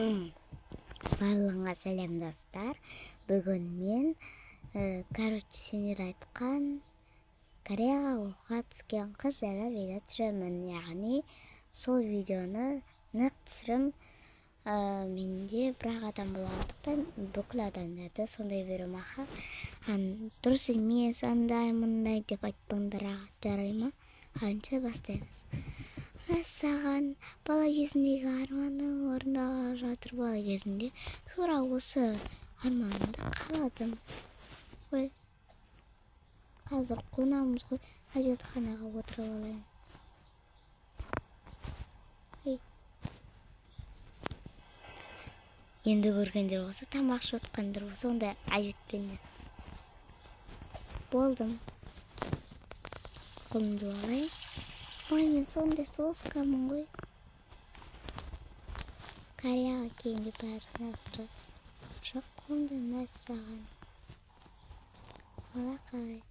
Барлығыңа сәлем достар. Бүгін мен сендер айтқан Кореяға оқуға түскен қыз жайлы видео түсіремін. Яғни сол видеоны нық түсірім. Менде бірақ адам болғандықтан бүкіл адамдарды сондай берем аха. Дұрыс емес, андай мындай деп айтпаңдар, жарай ма? Анша бастаймыз. Саған бала кезімдегі арманым орындалып жатыр. Бала кезімде тура осы арманымды қаладым. Ой, қазір қонамыз ғой, әжетханаға отырып алайын. Енді көргендер болса, тамақ ішіп отқандар болса, онда әжетпендер. Болдым. Қолымды алайын. Ой, мен сондай соскамын ғой. Кореяға кейінгі бәрісін ақты. Жоқ, қолымда мәз саған. Қалақай.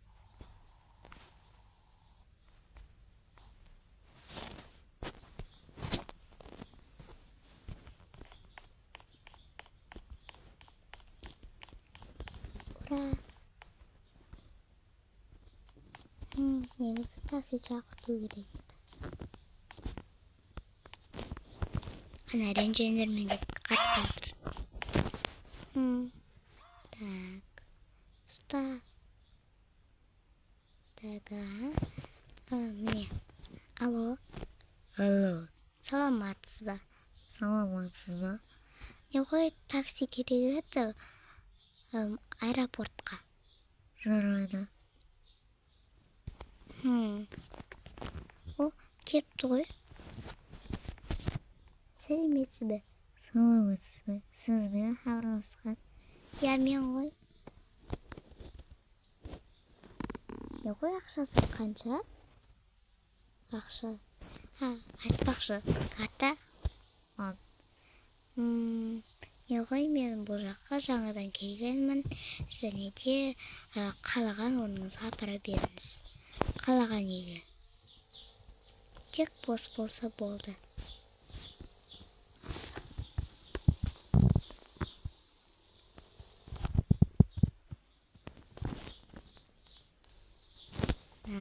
Ура! Негізі такси шақырту керек еді. Ана ренжендермен деп қатып Так. Ұста. Міне. Алло. Саламатсыз ба? Не ғой такси керек еді аэропортқа. Жарайды. О, кепті ғой. Сәлеметсіз бе? Саламатсыз ба? Сізбен хабарласқан. Я, мен ғой. Не ғой ақшасы қанша? Ақша. Айтпақшы, карта. Не ғой, мен бұл жаққа жаңадан келгенмін. Және де қалаған орныңызға апара беріңіз. Қалаған еге. Тек бос болса болды.